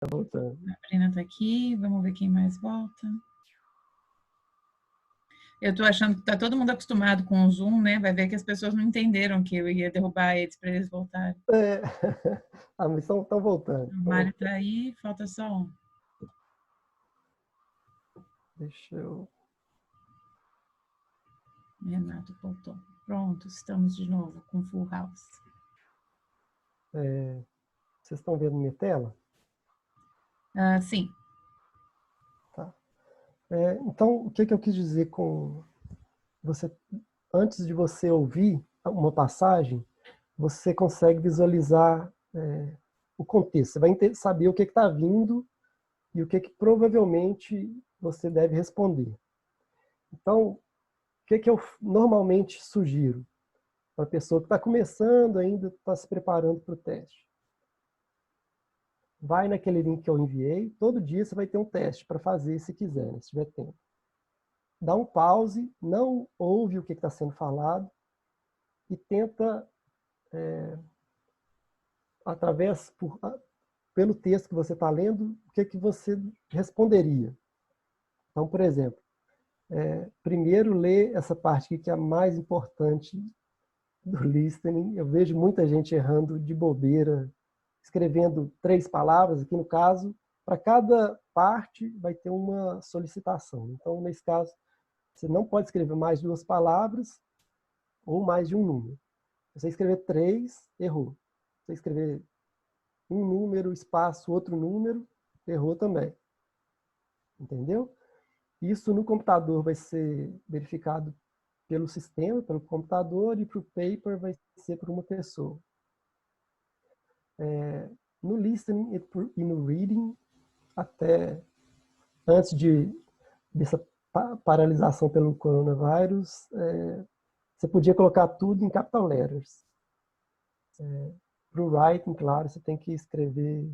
Tá voltando. A Brina está aqui, vamos ver quem mais volta. Eu estou achando que está todo mundo acostumado com o Zoom, né? Vai ver que as pessoas não entenderam que eu ia derrubar eles para eles voltarem. É. Ah, mas estão voltando. O Mário está aí, falta só um. Deixa eu... Renato voltou. Pronto, estamos de novo com Full House. Vocês estão vendo minha tela? Sim. Tá. Então, o que eu quis dizer com você? Antes de você ouvir uma passagem, você consegue visualizar o contexto. Você vai saber o que está vindo e o que provavelmente você deve responder. Então, o que eu normalmente sugiro para a pessoa que está começando ainda, está se preparando para o teste? Vai naquele link que eu enviei. Todo dia você vai ter um teste para fazer, se quiser, né, se tiver tempo. Dá um pause, não ouve o que está sendo falado e tenta, pelo texto que você está lendo, o que você responderia. Então, por exemplo, primeiro lê essa parte aqui que é a mais importante do listening. Eu vejo muita gente errando de bobeira, escrevendo 3 palavras, aqui no caso, para cada parte vai ter uma solicitação. Então, nesse caso, você não pode escrever mais de 2 palavras ou mais de um número. Se você escrever 3, errou. Se você escrever um número, espaço, outro número, errou também. Entendeu? Isso no computador vai ser verificado pelo sistema, pelo computador, e para o paper vai ser por uma pessoa. No listening e no reading, até antes dessa paralisação pelo coronavírus, você podia colocar tudo em capital letters. Para o writing, claro, você tem que escrever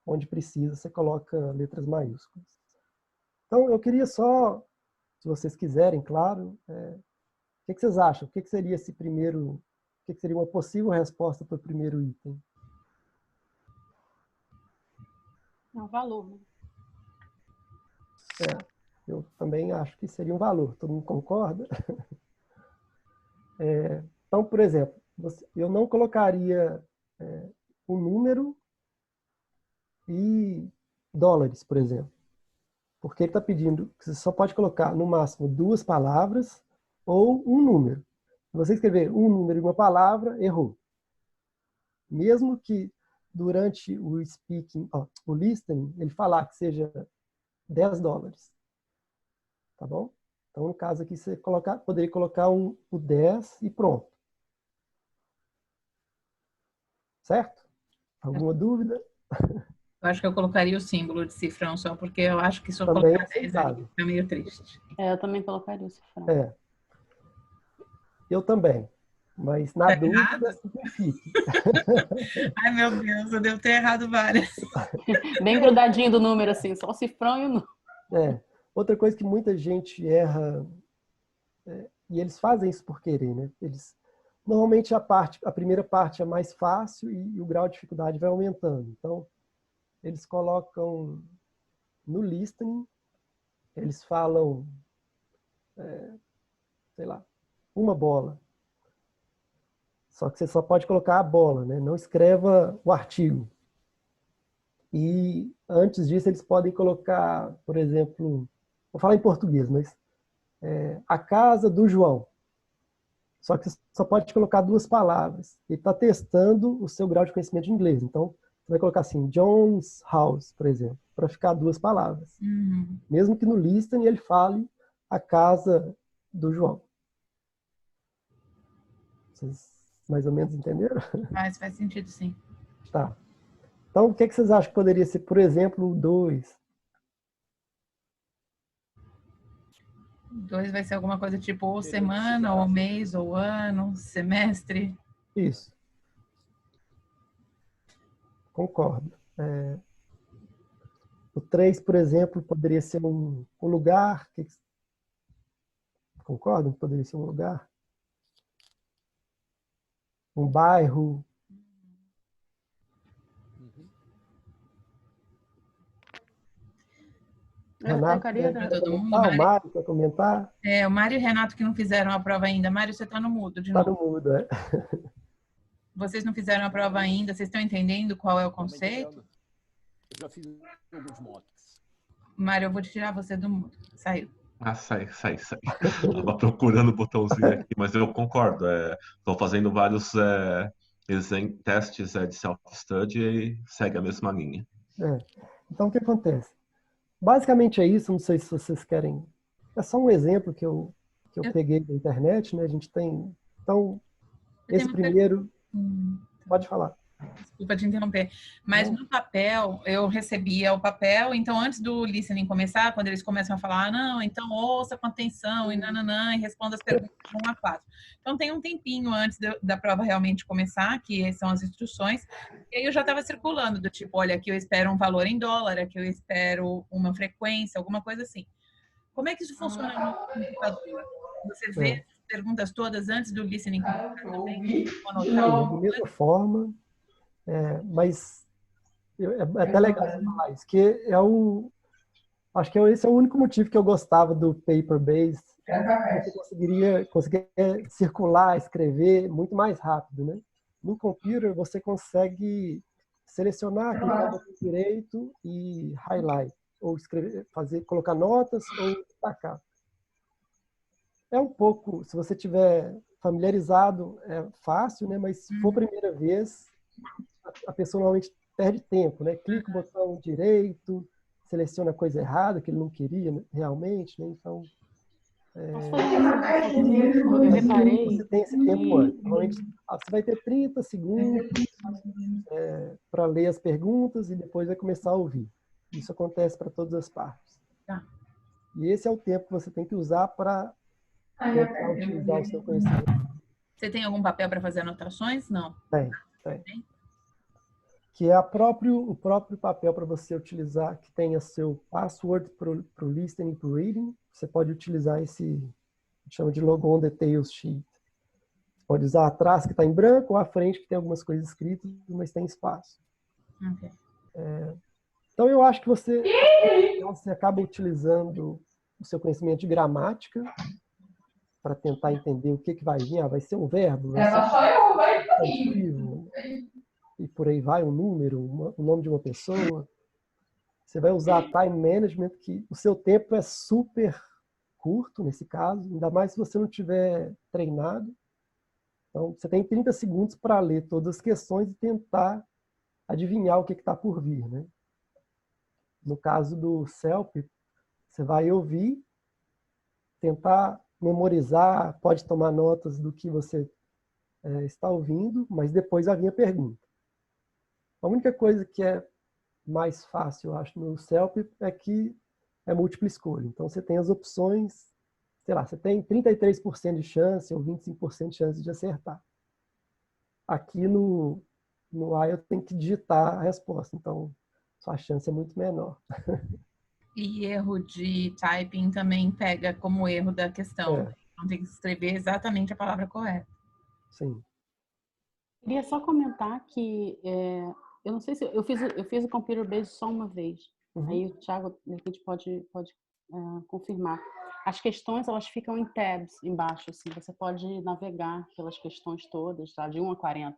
onde precisa, você coloca letras maiúsculas. Então, eu queria só, se vocês quiserem, claro, o que vocês acham? O que seria esse primeiro, o que seria uma possível resposta para o primeiro item? É um valor, né? Eu também acho que seria um valor. Todo mundo concorda? Então, por exemplo, eu não colocaria um número e dólares, por exemplo. Porque ele está pedindo que você só pode colocar, no máximo, 2 palavras ou um número. Se você escrever um número e uma palavra, errou. Mesmo que durante o speaking, o listening, ele falar que seja 10 dólares. Tá bom? Então, no caso aqui, você poderia colocar o 10 e pronto. Certo? Alguma dúvida? Eu acho que eu colocaria o símbolo de cifrão só porque eu acho que se eu Também colocar 10 ali, aceitável. fica meio triste. Eu também colocaria o cifrão. Eu também. Mas, na Tá dúvida, errado? simplifique. Ai, meu Deus, eu devo ter errado várias. Bem grudadinho do número, assim, só o cifrão e o número. Outra coisa que muita gente erra, e eles fazem isso por querer, né? Normalmente a primeira parte é mais fácil e o grau de dificuldade vai aumentando. Então, eles colocam no listening, eles falam, sei lá, uma bola. Só que você só pode colocar a bola, né? Não escreva o artigo. E antes disso eles podem colocar, por exemplo, vou falar em português, mas a casa do João. Só que você só pode colocar 2 palavras. Ele está testando o seu grau de conhecimento de inglês. Então, você vai colocar assim, John's house, por exemplo, para ficar 2 palavras. Mesmo que no listening ele fale a casa do João. Vocês mais ou menos entenderam? Mas faz sentido, sim. Tá. Então, o que vocês acham que poderia ser, por exemplo, o 2? 2 vai ser alguma coisa tipo ou semana, ou mês, ou ano, semestre. Isso. Concordo. O 3, por exemplo, poderia ser um lugar. Concordam que poderia ser um lugar? Um bairro. Renato, gostaria Para quer todo mundo. comentar? O Mário quer comentar? O Mário e o Renato que não fizeram a prova ainda. Mário, você está no mudo de Está no novo. mudo, é. Vocês não fizeram a prova ainda, vocês estão entendendo qual é o conceito? Eu já fiz alguns mocks. Mário, eu vou tirar você do mudo. Saiu. Sai. Tava procurando o botãozinho aqui, mas eu concordo. Estou fazendo vários testes de self-study e segue a mesma linha. Então, o que acontece? Basicamente é isso, não sei se vocês querem... É só um exemplo que eu peguei da internet, né? A gente tem... Então, esse primeiro... Pode falar. Desculpa te interromper. Mas no papel, eu recebia o papel, então antes do listening começar, quando eles começam a falar, não, então ouça com atenção, e nananã, e responda as perguntas de 1 a 4. Então tem um tempinho antes da prova realmente começar, que são as instruções, e aí eu já estava circulando, do tipo, olha, aqui eu espero um valor em dólar, aqui eu espero uma frequência, alguma coisa assim. Como é que isso funciona no computador? Você vê as perguntas todas antes do listening começar também? Da mesma forma... mas é até legal você falar isso, que acho que esse é o único motivo que eu gostava do paper-based. Você conseguiria circular, escrever muito mais rápido, né? No computer, você consegue selecionar, clicar no botão direito e highlight, ou escrever, colocar notas ou destacar. É um pouco, se você tiver familiarizado, é fácil, né? Mas se for a primeira vez, a pessoa normalmente perde tempo, né? Clica o botão direito, seleciona a coisa errada que ele não queria, né? Realmente, né? Então, eu reparei. você tem esse tempo antes. Normalmente, você vai ter 30 segundos para ler as perguntas e depois vai começar a ouvir. Isso acontece para todas as partes. E esse é o tempo que você tem que usar para utilizar o seu conhecimento. Você tem algum papel para fazer anotações? Não. Tem. Que é o próprio papel para você utilizar, que tenha seu password para o listening e para o reading. Você pode utilizar esse, chama de Logon Details Sheet. Você pode usar atrás, que está em branco, ou à frente, que tem algumas coisas escritas, mas tem espaço. Okay. Então, eu acho que você acaba utilizando o seu conhecimento de gramática para tentar entender o que vai vir. Vai ser um verbo, vai ser um substantivo, e por aí vai, um número, o nome de uma pessoa. Você vai usar time management, que o seu tempo é super curto nesse caso, ainda mais se você não tiver treinado. Então, você tem 30 segundos para ler todas as questões e tentar adivinhar o que está por vir, né? No caso do CELP, você vai ouvir, tentar memorizar, pode tomar notas do que você está ouvindo, mas depois vai vir a pergunta. A única coisa que é mais fácil, eu acho, no CELP é que é múltipla escolha. Então, você tem as opções, sei lá, você tem 33% de chance ou 25% de chance de acertar. Aqui no IELTS tem que digitar a resposta, então sua chance é muito menor. E erro de typing também pega como erro da questão. Então tem que escrever exatamente a palavra correta. Sim. Queria só comentar que eu não sei se eu fiz o computer based só uma vez. Aí o Thiago de repente pode confirmar. As questões elas ficam em tabs embaixo, assim. Você pode navegar pelas questões todas, tá? De 1 a 40.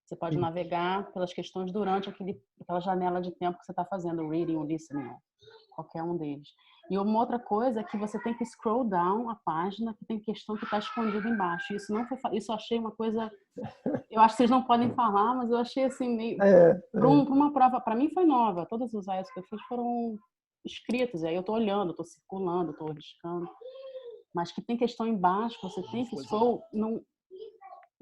Você pode navegar pelas questões durante aquela janela de tempo que você está fazendo, o reading, o listening, qualquer um deles. E uma outra coisa é que você tem que scroll down a página, que tem questão que está escondida embaixo. Isso não foi, isso eu achei uma coisa, eu acho que vocês não podem falar, mas eu achei assim meio para uma prova, para mim foi nova. Todos os IELTS que eu fiz foram escritos, e aí eu estou olhando, estou circulando, estou riscando, mas que tem questão embaixo, você tem que scroll, não.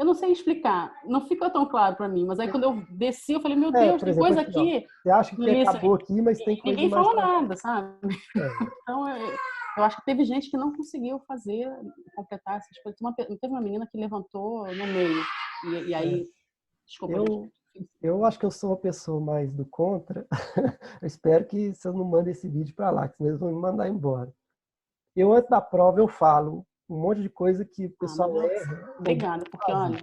Eu não sei explicar, não ficou tão claro para mim, mas aí quando eu desci, eu falei, meu Deus, tem coisa aqui. Você acha que acabou aqui, mas tem coisa ninguém mais falou nada, sabe? Então, eu acho que teve gente que não conseguiu completar essas coisas. Teve uma menina que levantou no meio, e aí, desculpa. Eu acho que eu sou uma pessoa mais do contra. Eu espero que você não mande esse vídeo para lá, que senão eles vão me mandar embora. Eu, antes da prova, eu falo um monte de coisa que o pessoal erra. Obrigada, porque olha...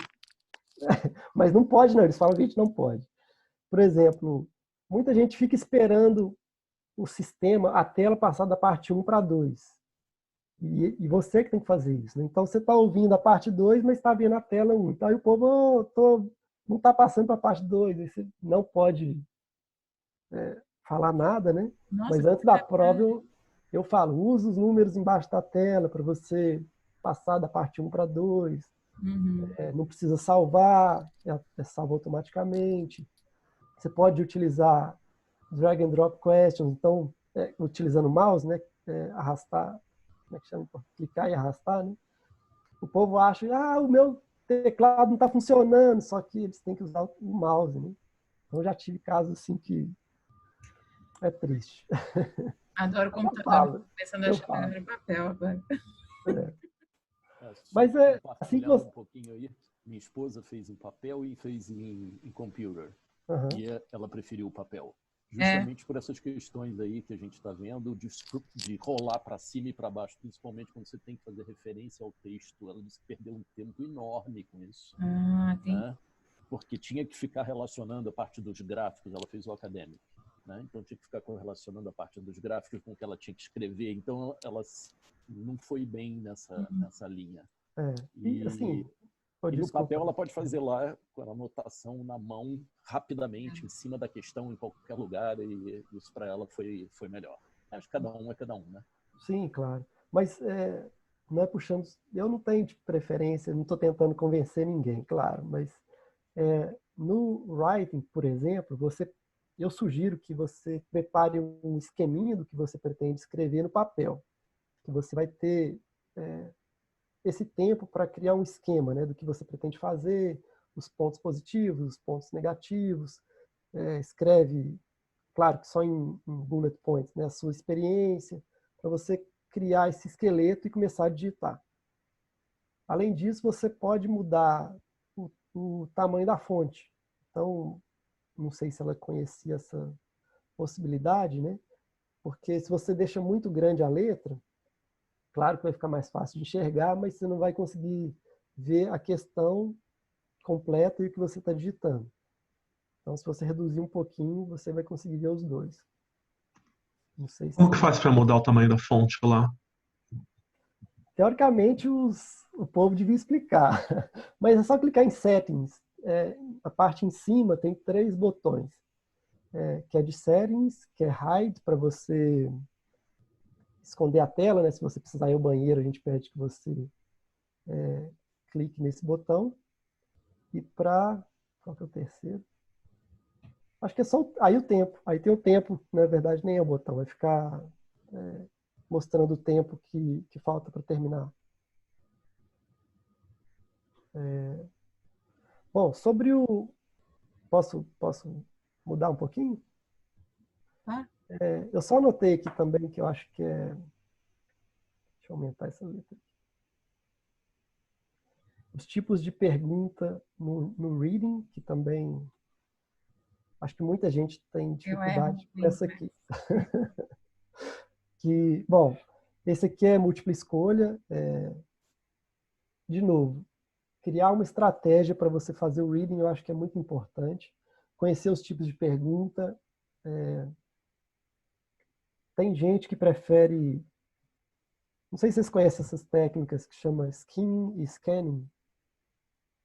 Mas não pode, não. Eles falam que a gente não pode. Por exemplo, muita gente fica esperando o sistema, a tela passar da parte 1 para 2. E você que tem que fazer isso, né? Então, você está ouvindo a parte 2, mas está vendo a tela 1. Então, aí o povo não está passando para a parte 2. Aí você não pode falar nada, né? Nossa, Mas antes da prova, eu falo, usa os números embaixo da tela para você passar da parte 1 para 2. Não precisa salvar, salva automaticamente. Você pode utilizar drag and drop questions, então, utilizando o mouse, né? Arrastar, como é que chama? Clicar e arrastar, né? O povo acha, o meu teclado não está funcionando, só que eles têm que usar o mouse, né? Então, já tive casos assim que é triste. Adoro computador, começando a eu chamar no papel agora. Mas assim que você... um pouquinho aí, minha esposa fez em papel e fez em computer. Uhum. E ela preferiu o papel. Justamente por essas questões aí que a gente está vendo, de rolar para cima e para baixo, principalmente quando você tem que fazer referência ao texto. Ela disse que perdeu um tempo enorme com isso. Né? Porque tinha que ficar relacionando a parte dos gráficos, ela fez o acadêmico. Né? Então tinha que ficar relacionando a parte dos gráficos com o que ela tinha que escrever. Então ela não foi bem nessa linha. E assim... E no papel ela pode fazer lá com a anotação na mão, rapidamente, em cima da questão, em qualquer lugar, e isso para ela foi melhor. Acho que cada um é cada um, né? Sim, claro. Mas não é puxando... Eu não tenho de preferência, não estou tentando convencer ninguém, claro, mas no writing, por exemplo, eu sugiro que você prepare um esqueminha do que você pretende escrever no papel, que você vai ter... esse tempo para criar um esquema, né, do que você pretende fazer, os pontos positivos, os pontos negativos, escreve, claro que só em bullet points, né, a sua experiência, para você criar esse esqueleto e começar a digitar. Além disso, você pode mudar o tamanho da fonte. Então, não sei se ela conhecia essa possibilidade, né, porque se você deixa muito grande a letra, claro que vai ficar mais fácil de enxergar, mas você não vai conseguir ver a questão completa e o que você está digitando. Então, se você reduzir um pouquinho, você vai conseguir ver os dois. Não sei se... Como que faz para mudar o tamanho da fonte lá? Teoricamente, o povo devia explicar, mas é só clicar em Settings. A parte em cima tem 3 botões, que é de Settings, que é Hide, para você esconder a tela, né? Se você precisar ir ao banheiro, a gente pede que você clique nesse botão. E para... Qual que é o terceiro? Acho que é só aí o tempo. Aí tem o tempo, na verdade, nem é o botão. Vai ficar mostrando o tempo que falta para terminar. Bom, sobre o... Posso mudar um pouquinho? Eu só anotei aqui também que eu acho que é... Deixa eu aumentar essa letra. Os tipos de pergunta no reading, que também acho que muita gente tem dificuldade com essa aqui. Bom, esse aqui é múltipla escolha. De novo, criar uma estratégia para você fazer o reading eu acho que é muito importante. Conhecer os tipos de pergunta. Tem gente que prefere... Não sei se vocês conhecem essas técnicas que chama skimming e scanning.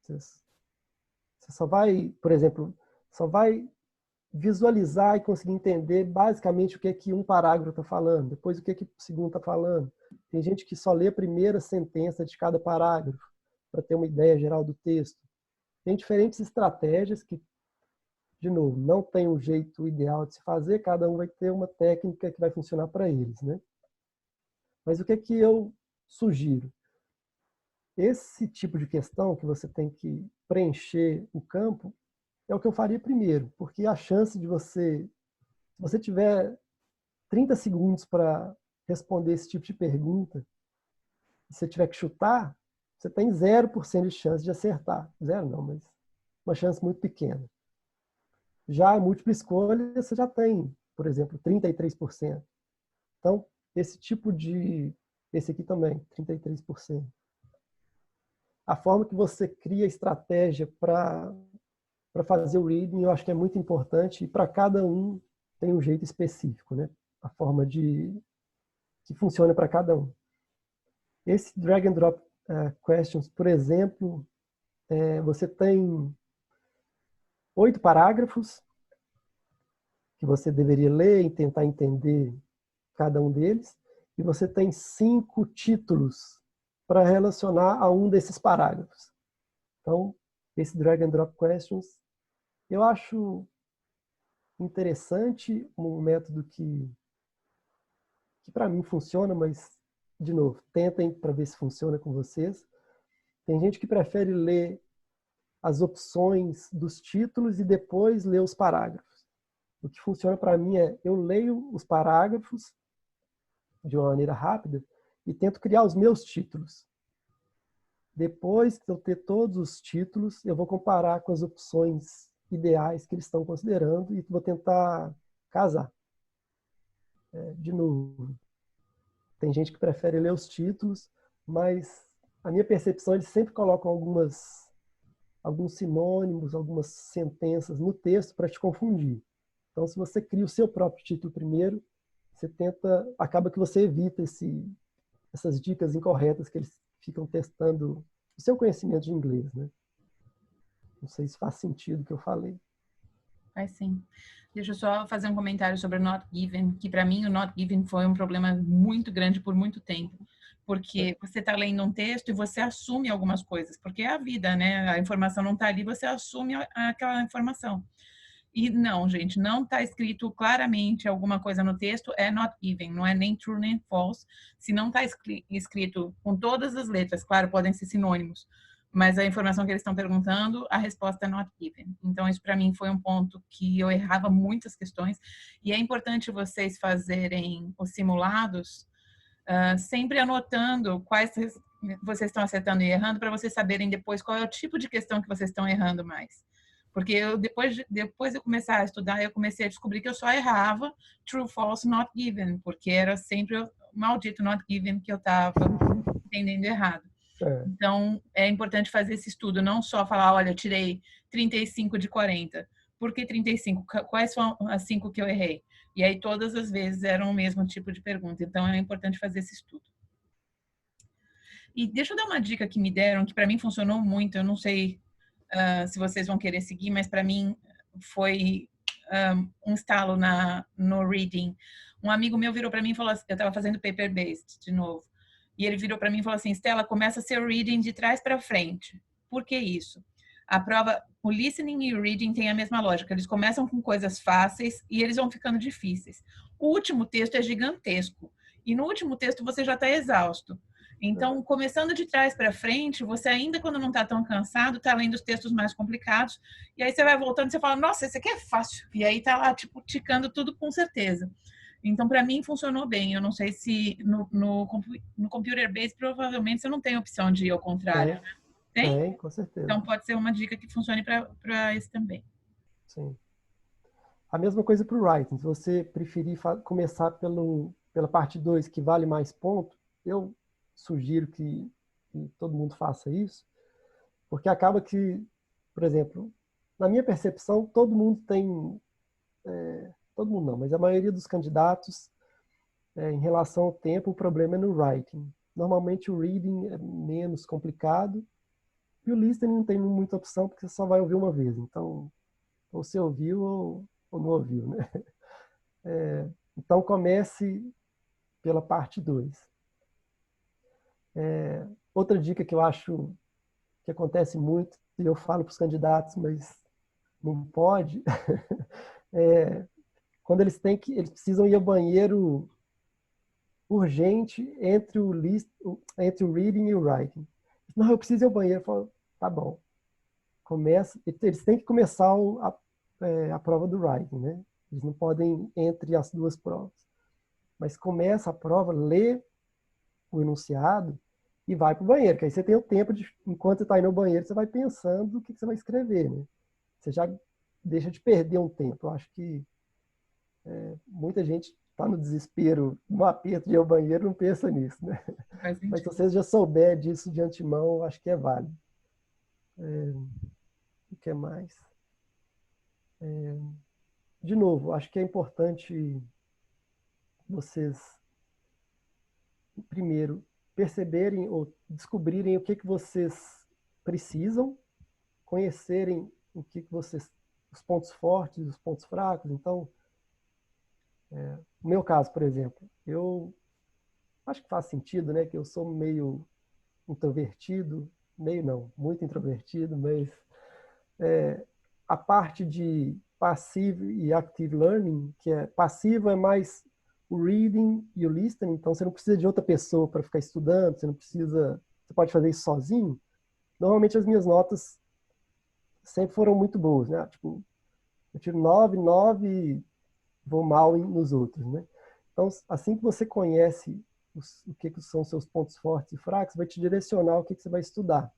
Você só vai, por exemplo, só vai visualizar e conseguir entender basicamente o que é que um parágrafo está falando, depois o que é que o segundo está falando. Tem gente que só lê a primeira sentença de cada parágrafo para ter uma ideia geral do texto. Tem diferentes estratégias que, de novo, não tem um jeito ideal de se fazer, cada um vai ter uma técnica que vai funcionar para eles, né? Mas o que é que eu sugiro? Esse tipo de questão que você tem que preencher o campo é o que eu faria primeiro, porque a chance de se você tiver 30 segundos para responder esse tipo de pergunta, e você tiver que chutar, você tem 0% de chance de acertar. 0 não, mas uma chance muito pequena. Já a múltipla escolha, você já tem, por exemplo, 33%. Então, esse aqui também, 33%. A forma que você cria estratégia para fazer o reading, eu acho que é muito importante, e para cada um tem um jeito específico, né? a forma que funciona para cada um. Esse drag and drop questions, por exemplo, você tem 8 parágrafos que você deveria ler e tentar entender cada um deles, e você tem 5 títulos para relacionar a um desses parágrafos. Então, esse drag and drop questions, eu acho interessante, um método que para mim funciona, mas, de novo, tentem para ver se funciona com vocês. Tem gente que prefere ler as opções dos títulos e depois ler os parágrafos. O que funciona para mim é, eu leio os parágrafos de uma maneira rápida e tento criar os meus títulos. Depois que eu ter todos os títulos, eu vou comparar com as opções ideais que eles estão considerando e vou tentar casar. De novo, tem gente que prefere ler os títulos, mas a minha percepção, eles sempre colocam alguns sinônimos, algumas sentenças no texto para te confundir. Então, se você cria o seu próprio título primeiro, acaba que você evita essas dicas incorretas que eles ficam testando o seu conhecimento de inglês, né? Não sei se faz sentido o que eu falei. Faz sim. Deixa eu só fazer um comentário sobre o not given, que para mim o not given foi um problema muito grande por muito tempo, porque você está lendo um texto e você assume algumas coisas, porque é a vida, né? A informação não está ali, você assume aquela informação. E não, gente, não está escrito claramente alguma coisa no texto, é not given, não é nem true nem false. Se não está escrito com todas as letras, claro, podem ser sinônimos, mas a informação que eles estão perguntando, a resposta é not given. Então, isso para mim foi um ponto que eu errava muitas questões. E é importante vocês fazerem os simulados sempre anotando quais vocês estão acertando e errando, para vocês saberem depois qual é o tipo de questão que vocês estão errando mais. Porque depois de eu começar a estudar, eu comecei a descobrir que eu só errava true, false, not given, porque era sempre o maldito not given que eu estava entendendo errado. Então, é importante fazer esse estudo, não só falar, olha, eu tirei 35 de 40. Por que 35? Quais foram as 5 que eu errei? E aí, todas as vezes, eram o mesmo tipo de pergunta. Então, é importante fazer esse estudo. E deixa eu dar uma dica que me deram, que para mim funcionou muito. Eu não sei se vocês vão querer seguir, mas para mim foi um estalo no reading. Um amigo meu virou para mim e falou assim, eu estava fazendo paper-based de novo. E ele virou para mim e falou assim, Stella, começa seu reading de trás para frente. Por que isso? A prova, o listening e o reading têm a mesma lógica. Eles começam com coisas fáceis e eles vão ficando difíceis. O último texto é gigantesco. E no último texto você já está exausto. Então, começando de trás para frente, você ainda quando não está tão cansado, está lendo os textos mais complicados. E aí você vai voltando e você fala, nossa, esse aqui é fácil. E aí está lá, tipo, ticando tudo com certeza. Então, para mim, funcionou bem. Eu não sei se no Computer Base, provavelmente, você não tem opção de ir ao contrário, né? Tem, com certeza. Então, pode ser uma dica que funcione para esse também. Sim. A mesma coisa para o writing. Se você preferir começar pela parte 2, que vale mais ponto, eu sugiro que todo mundo faça isso, porque acaba que, por exemplo, na minha percepção, todo mundo tem... todo mundo não, mas a maioria dos candidatos, em relação ao tempo, o problema é no writing. Normalmente o reading é menos complicado e o listening não tem muita opção porque você só vai ouvir uma vez. Então, ou você ouviu ou não ouviu, né? Então, comece pela parte 2. Outra dica que eu acho que acontece muito, e eu falo para os candidatos, mas não pode, quando eles precisam ir ao banheiro urgente entre o reading e o writing. Não, eu preciso ir ao banheiro. Eu falo, tá bom. Começa. Eles têm que começar a prova do writing, né? Eles não podem entre as duas provas. Mas começa a prova, lê o enunciado e vai para o banheiro, que aí você tem o tempo de, enquanto você está indo ao banheiro, você vai pensando o que você vai escrever, né? Você já deixa de perder um tempo. Eu acho que muita gente está no desespero, no aperto de ir ao banheiro, não pensa nisso, né? Mas se vocês já souber disso de antemão, acho que é válido. O que mais? De novo, acho que é importante vocês, primeiro, perceberem ou descobrirem o que vocês precisam, conhecerem o que vocês, os pontos fortes, os pontos fracos. Então, no meu caso, por exemplo, eu acho que faz sentido, né, que eu sou meio introvertido, meio não, muito introvertido, mas a parte de passive e active learning, que é passivo é mais o reading e o listening, então você não precisa de outra pessoa para ficar estudando, você pode fazer isso sozinho. Normalmente as minhas notas sempre foram muito boas, né? Tipo, eu tiro 9, 9 e vou mal nos outros, né? Então, assim que você conhece o que são seus pontos fortes e fracos, vai te direcionar o que você vai estudar.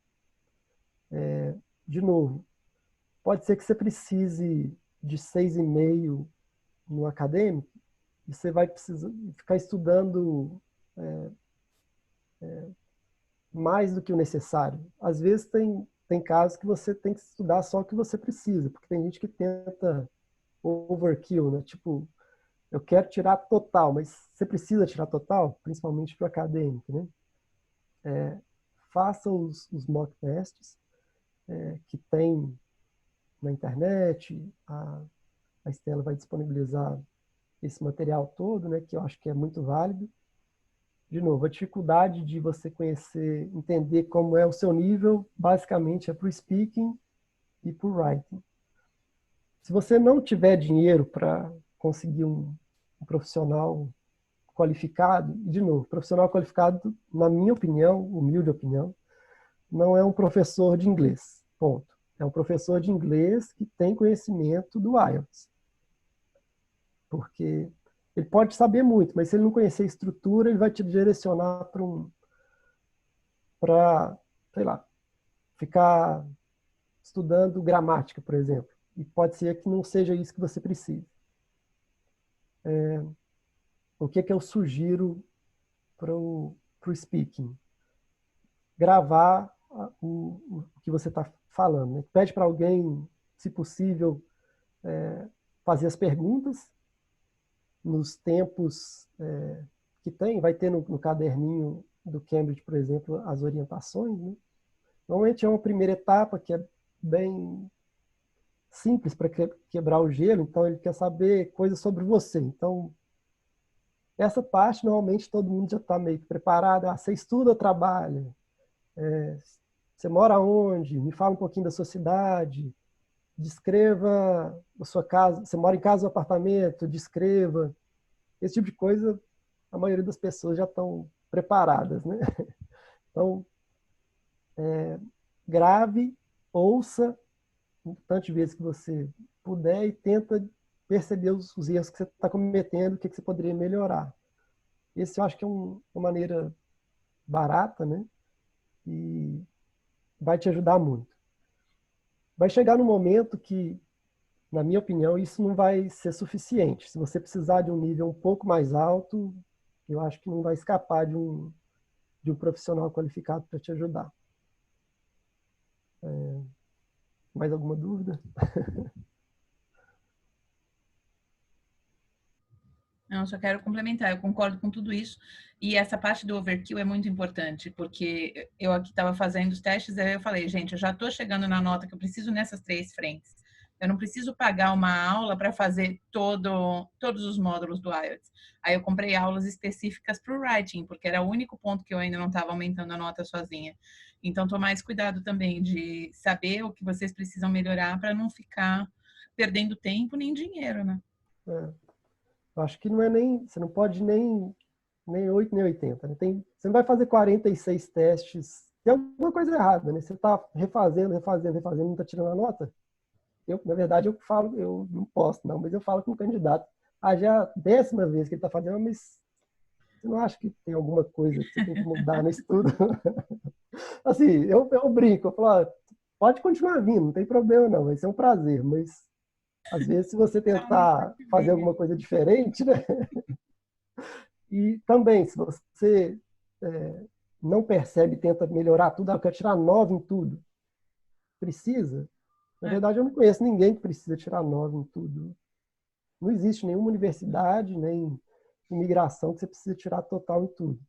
De novo, pode ser que você precise de 6,5 no acadêmico e você vai precisar ficar estudando mais do que o necessário. Às vezes tem casos que você tem que estudar só o que você precisa, porque tem gente que tenta overkill, né? Tipo, eu quero tirar total, mas você precisa tirar total, principalmente para o acadêmico, né? Faça os mock tests que tem na internet, a Estela vai disponibilizar esse material todo, né, que eu acho que é muito válido. De novo, a dificuldade de você conhecer, entender como é o seu nível, basicamente é para o speaking e para o writing. Se você não tiver dinheiro para conseguir um profissional qualificado, e de novo, profissional qualificado, na minha opinião, humilde opinião, não é um professor de inglês, ponto. É um professor de inglês que tem conhecimento do IELTS. Porque ele pode saber muito, mas se ele não conhecer a estrutura, ele vai te direcionar para, sei lá, ficar estudando gramática, por exemplo. E pode ser que não seja isso que você precisa. O que eu sugiro para o speaking? Gravar o que você está falando. Né? Pede para alguém, se possível, fazer as perguntas nos tempos que tem. Vai ter no caderninho do Cambridge, por exemplo, as orientações. Né? Normalmente é uma primeira etapa que é bem simples para quebrar o gelo, então ele quer saber coisas sobre você. Então, essa parte, normalmente, todo mundo já está meio que preparado. Ah, você estuda ou trabalha? Você mora onde? Me fala um pouquinho da sua cidade. Descreva a sua casa. Você mora em casa ou apartamento? Descreva. Esse tipo de coisa, a maioria das pessoas já estão preparadas, né? Então, grave, ouça o tanto de vezes que você puder e tenta perceber os erros que você está cometendo, o que você poderia melhorar. Esse eu acho que é uma maneira barata, né? E vai te ajudar muito. Vai chegar no momento que, na minha opinião, isso não vai ser suficiente. Se você precisar de um nível um pouco mais alto, eu acho que não vai escapar de um profissional qualificado para te ajudar. Mais alguma dúvida? Não, só quero complementar, eu concordo com tudo isso. E essa parte do overkill é muito importante, porque eu aqui estava fazendo os testes, aí eu falei, gente, eu já estou chegando na nota que eu preciso nessas 3 frentes. Eu não preciso pagar uma aula para fazer todos os módulos do IELTS. Aí eu comprei aulas específicas para o writing, porque era o único ponto que eu ainda não estava aumentando a nota sozinha. Então, tomar mais cuidado também de saber o que vocês precisam melhorar para não ficar perdendo tempo nem dinheiro, né? Eu acho que não é nem... Você não pode nem 8, nem 80. Né? Você não vai fazer 46 testes. Tem alguma coisa errada, né? Você está refazendo, não está tirando a nota. Na verdade, eu falo, eu não posso, não, mas eu falo com o candidato. Já é a 10ª vez que ele está fazendo, mas você não acha que tem alguma coisa que você tem que mudar no estudo? Assim, eu brinco, eu falo, pode continuar vindo, não tem problema não, vai ser um prazer, mas às vezes se você tentar fazer alguma coisa diferente, né? E também, se você não percebe, tenta melhorar tudo, eu quero tirar 9 em tudo, precisa? Na verdade, eu não conheço ninguém que precisa tirar 9 em tudo. Não existe nenhuma universidade, nem imigração, que você precisa tirar total em tudo.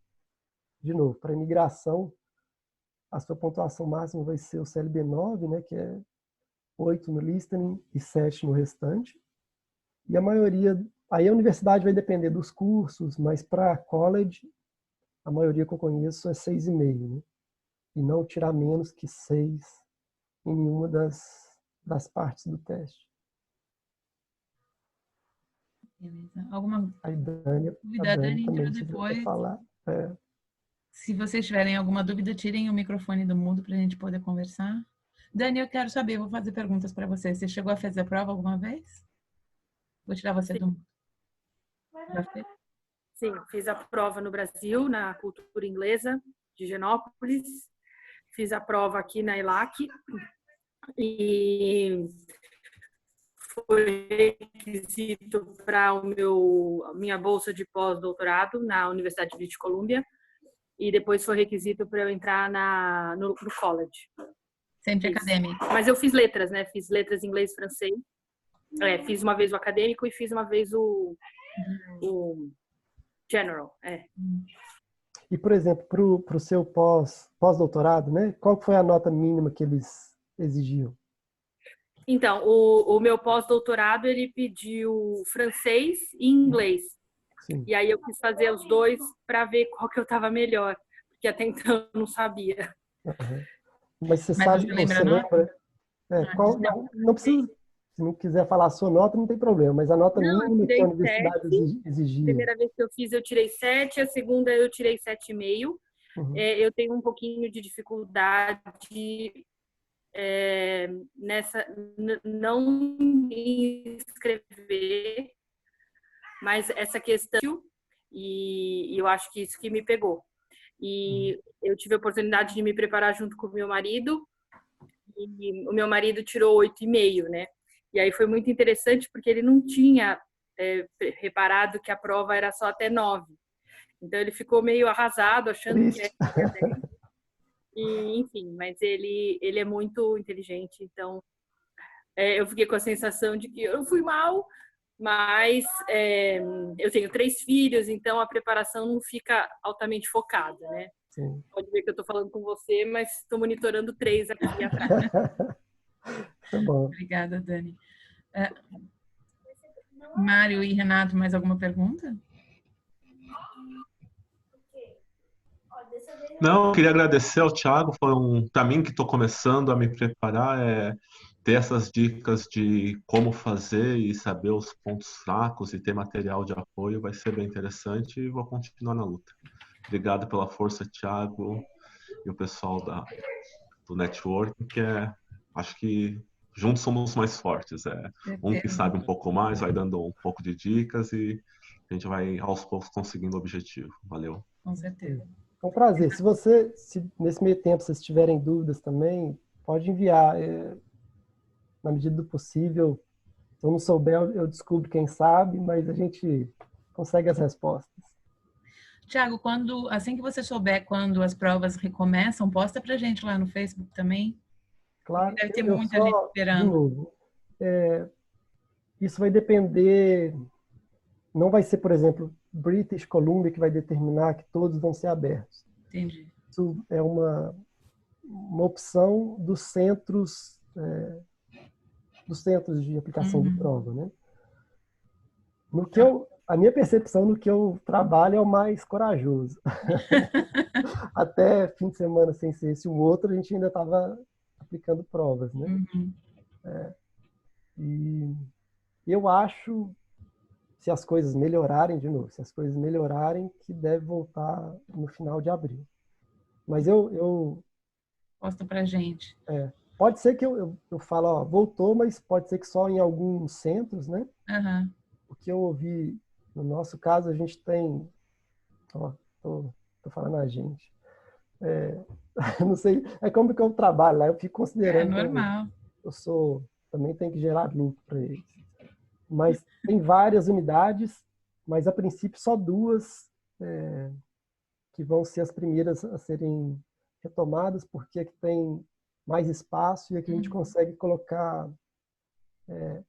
De novo, para imigração, a sua pontuação máxima vai ser o CLB9, né, que é 8 no listening e 7 no restante. E a maioria... Aí a universidade vai depender dos cursos, mas para college, a maioria que eu conheço é 6,5, né? E não tirar menos que 6 em nenhuma das partes do teste. Beleza. Alguma Aí, dúvida? A Dani entrou depois. Falar. Se vocês tiverem alguma dúvida, tirem o microfone do mudo para a gente poder conversar. Dani, eu quero saber, vou fazer perguntas para você. Você chegou a fazer a prova alguma vez? Vou tirar você do mudo. Já fez? Sim, fiz a prova no Brasil, na cultura inglesa de Higienópolis. Fiz a prova aqui na ELAC e foi requisito para minha bolsa de pós-doutorado na Universidade de British Columbia e depois foi requisito para eu entrar no college. Sempre acadêmico. Mas eu fiz letras, né? Fiz letras inglês e francês. Fiz uma vez o acadêmico e fiz uma vez o general. E, por exemplo, para o seu pós-doutorado, né? Qual foi a nota mínima que eles exigiam? Então, o meu pós-doutorado, ele pediu francês e inglês. Sim. E aí eu quis fazer os dois para ver qual que eu estava melhor, porque até então eu não sabia. Uhum. Mas você sabe, você lembra? Não precisa, se não quiser falar a sua nota, não tem problema, mas a nota mínima que a universidade exigia. A primeira vez que eu tirei 7, a segunda eu tirei 7,5. Uhum. Eu tenho um pouquinho de dificuldade não escrever, mas essa questão, e eu acho que isso que me pegou. E eu tive a oportunidade de me preparar junto com o meu marido, e o meu marido tirou 8,5, né? E aí foi muito interessante porque ele não tinha reparado que a prova era só até 9. Então ele ficou meio arrasado, achando que era 10. E, enfim, mas ele é muito inteligente, então eu fiquei com a sensação de que eu fui mal, mas eu tenho 3 filhos, então a preparação não fica altamente focada, né? Sim. Pode ver que eu estou falando com você, mas estou monitorando 3 aqui atrás. Tá bom. Obrigada, Dani. Mário e Renato, mais alguma pergunta? Não, eu queria agradecer ao Thiago, para mim que estou começando a me preparar, ter essas dicas de como fazer e saber os pontos fracos e ter material de apoio vai ser bem interessante e vou continuar na luta. Obrigado pela força, Thiago, e o pessoal do network, que acho que juntos somos mais fortes. Um que sabe um pouco mais vai dando um pouco de dicas e a gente vai aos poucos conseguindo o objetivo. Valeu. Com certeza. É um prazer. Se nesse meio tempo vocês tiverem dúvidas também, pode enviar. Na medida do possível. Se eu não souber, eu descubro quem sabe, mas a gente consegue as respostas. Tiago, assim que você souber quando as provas recomeçam, posta pra gente lá no Facebook também. Claro. Deve ter muita gente esperando. De novo, isso vai depender... Não vai ser, por exemplo, British Columbia que vai determinar que todos vão ser abertos. Entendi. Isso é uma opção dos centros de aplicação de prova, né? A minha percepção no que eu trabalho é o mais corajoso. Até fim de semana sem ser esse o outro, a gente ainda estava aplicando provas, né? Uhum. E eu acho, se as coisas melhorarem, de novo, se as coisas melhorarem, que deve voltar no final de abril. Mas Posta pra gente. Pode ser que eu falo, ó, voltou, mas pode ser que só em alguns centros, né? Uhum. O que eu ouvi, no nosso caso, a gente tem... Ó, tô falando a gente. Não sei, é como que eu trabalho lá, eu fico considerando... É normal. Também tem que gerar lucro para eles. Mas tem várias unidades, mas a princípio só 2 que vão ser as primeiras a serem retomadas, porque aqui tem mais espaço e aqui a gente consegue colocar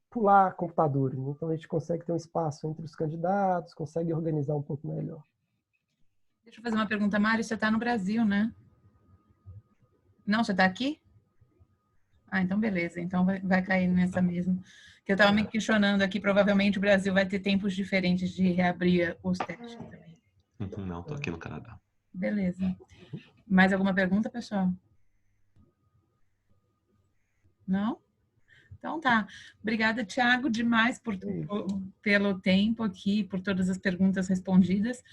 pular computadores. Então, a gente consegue ter um espaço entre os candidatos, consegue organizar um pouco melhor. Deixa eu fazer uma pergunta, Mário. Você está no Brasil, né? Não, você está aqui? Ah, então beleza. Então vai cair nessa mesma. Que eu estava me questionando aqui, provavelmente o Brasil vai ter tempos diferentes de reabrir os testes também. Não, tô aqui no Canadá. Beleza. Mais alguma pergunta, pessoal? Não? Então tá. Obrigada, Thiago, demais pelo tempo aqui, por todas as perguntas respondidas.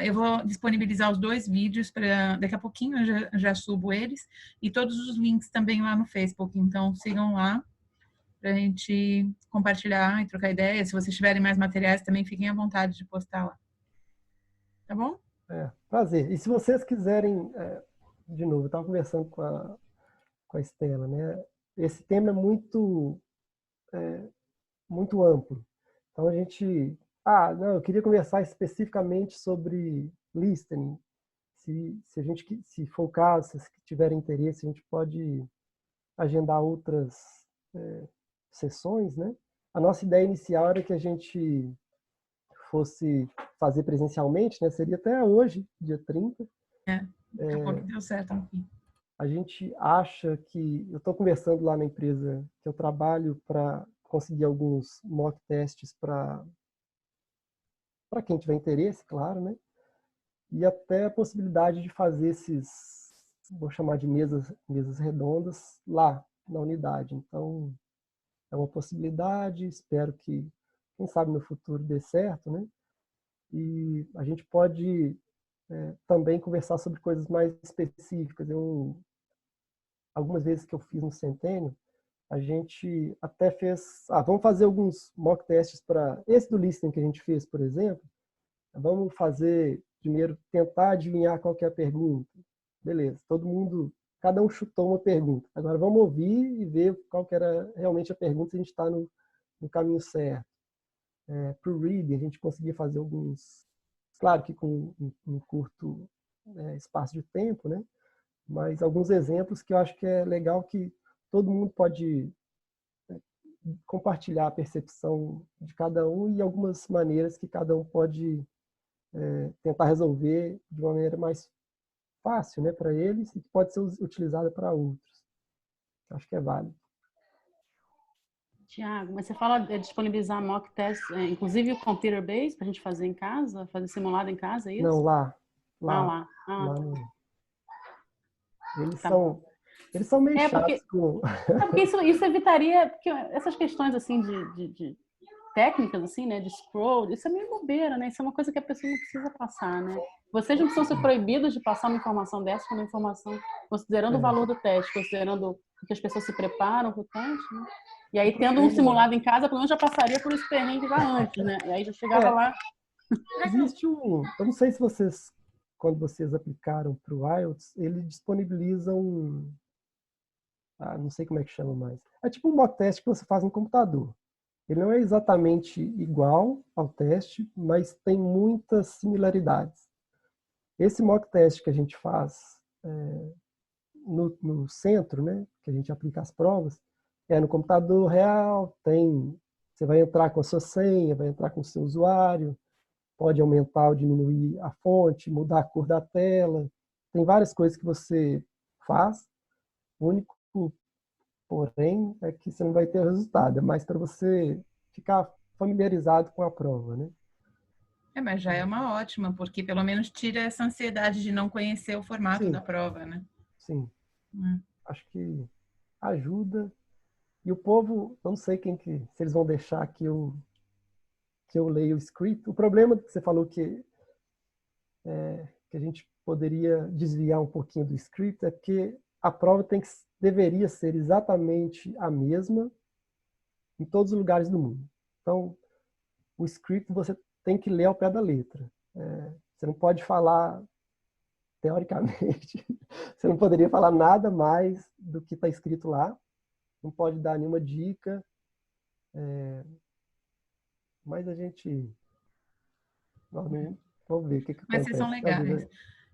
Eu vou disponibilizar os 2 vídeos, daqui a pouquinho eu já subo eles, e todos os links também lá no Facebook. Então sigam lá para a gente compartilhar e trocar ideias. Se vocês tiverem mais materiais, também fiquem à vontade de postar lá. Tá bom? Prazer. E se vocês quiserem, de novo, eu estava conversando com a Estela, né? Esse tema é muito amplo. Então a gente, não, eu queria conversar especificamente sobre listening. Se for o caso, se tiverem interesse, a gente pode agendar outras sessões, né? A nossa ideia inicial era que a gente fosse fazer presencialmente, né? Seria até hoje, dia 30. Daqui a pouco deu certo. A gente acha que... Eu estou conversando lá na empresa que eu trabalho para conseguir alguns mock tests para quem tiver interesse, claro, né? E até a possibilidade de fazer esses, vou chamar de mesas redondas, lá na unidade. Então, é uma possibilidade, espero que, quem sabe no futuro dê certo, né? E a gente pode também conversar sobre coisas mais específicas. Algumas vezes que eu fiz no Centênio, a gente até fez... vamos fazer alguns mock tests para... Esse do listening que a gente fez, por exemplo, vamos fazer, primeiro, tentar adivinhar qual que é a pergunta. Beleza, cada um chutou uma pergunta. Agora vamos ouvir e ver qual que era realmente a pergunta, se a gente está no caminho certo. Para o reading, a gente conseguia fazer alguns... Claro que com um curto espaço de tempo, né? Mas alguns exemplos que eu acho que é legal que todo mundo pode compartilhar a percepção de cada um e algumas maneiras que cada um pode tentar resolver de uma maneira mais fácil, né, para eles e que pode ser utilizada para outros. Acho que é válido. Tiago, mas você fala de disponibilizar mock test, inclusive o computer based, para a gente fazer em casa, fazer simulado em casa, é isso? Não, lá. Lá. Eles são meio chatos com... porque isso evitaria, porque essas questões assim de técnicas assim, né, de scroll, isso é meio bobeira, né? Isso é uma coisa que a pessoa não precisa passar, né? Vocês não precisam ser proibidos de passar uma informação dessa, uma informação considerando o valor do teste, considerando que as pessoas se preparam para o teste, né? E aí, tendo um simulado em casa, pelo menos já passaria por esse perrengue já antes, né? E aí já chegava lá. Existe eu não sei se vocês, quando vocês aplicaram para o IELTS, ele disponibiliza não sei como é que chama mais. É tipo um mock test que você faz no computador. Ele não é exatamente igual ao teste, mas tem muitas similaridades. Esse mock test que a gente faz no centro, né, que a gente aplica as provas, no computador real, você vai entrar com a sua senha, vai entrar com o seu usuário, pode aumentar ou diminuir a fonte, mudar a cor da tela, tem várias coisas que você faz. O único, porém, é que você não vai ter o resultado, é mais para você ficar familiarizado com a prova, né? Mas já é uma ótima, porque pelo menos tira essa ansiedade de não conhecer o formato da prova, né? Sim. Acho que ajuda. E o povo, eu não sei se eles vão deixar que eu leia o script. O problema que você falou que a gente poderia desviar um pouquinho do script é que a prova deveria ser exatamente a mesma em todos os lugares do mundo. Então, o script você tem que ler ao pé da letra. Você não pode falar, teoricamente, você não poderia falar nada mais do que está escrito lá. Não pode dar nenhuma dica. Mas a gente... Vamos ver o que acontece. Mas vocês são legais.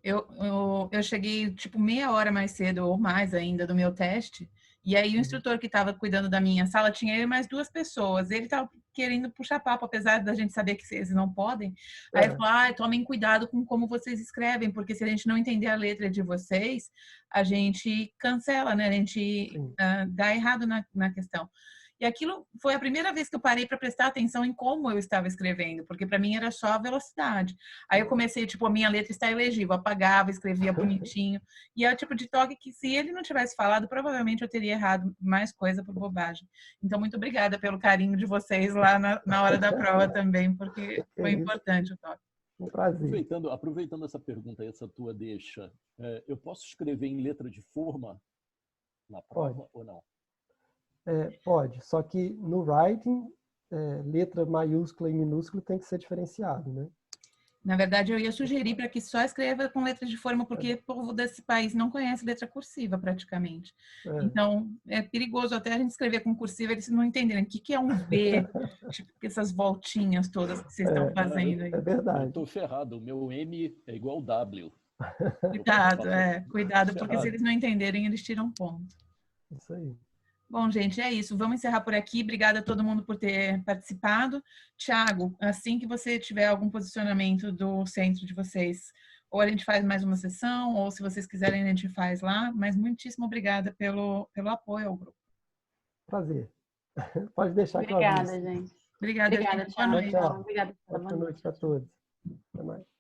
Eu cheguei, tipo, meia hora mais cedo ou mais ainda do meu teste E aí o instrutor que estava cuidando da minha sala tinha eu e mais 2 pessoas. Ele estava querendo puxar papo, apesar da gente saber que eles não podem. Aí ele falou, tomem cuidado com como vocês escrevem, porque se a gente não entender a letra de vocês, a gente cancela, né? A gente dá errado na questão. E aquilo foi a primeira vez que eu parei para prestar atenção em como eu estava escrevendo, porque para mim era só a velocidade. Aí eu comecei, tipo, a minha letra está ilegível, apagava, escrevia bonitinho. E é o tipo de toque que, se ele não tivesse falado, provavelmente eu teria errado mais coisa por bobagem. Então, muito obrigada pelo carinho de vocês lá na hora da prova também, porque foi importante o toque. Um prazer. Aproveitando essa pergunta, essa tua deixa, eu posso escrever em letra de forma na prova ou não? Pode, só que no writing, letra maiúscula e minúscula tem que ser diferenciado, né? Na verdade, eu ia sugerir para que só escreva com letra de forma, porque o povo desse país não conhece letra cursiva praticamente. Então, é perigoso até a gente escrever com cursiva, eles não entenderem o que é um V, tipo, essas voltinhas todas que vocês estão fazendo aí. É verdade. Eu tô ferrado, o meu M é igual W. Cuidado, porque se eles não entenderem, eles tiram ponto. Isso aí. Bom, gente, é isso. Vamos encerrar por aqui. Obrigada a todo mundo por ter participado. Thiago, assim que você tiver algum posicionamento do centro de vocês, ou a gente faz mais uma sessão, ou se vocês quiserem, a gente faz lá. Mas muitíssimo obrigada pelo apoio ao grupo. Prazer. Pode deixar que eu Obrigada, aviso. gente. Obrigada, Obrigada, gente. Thiago. Tchau. Obrigada. Boa noite a todos. Até mais.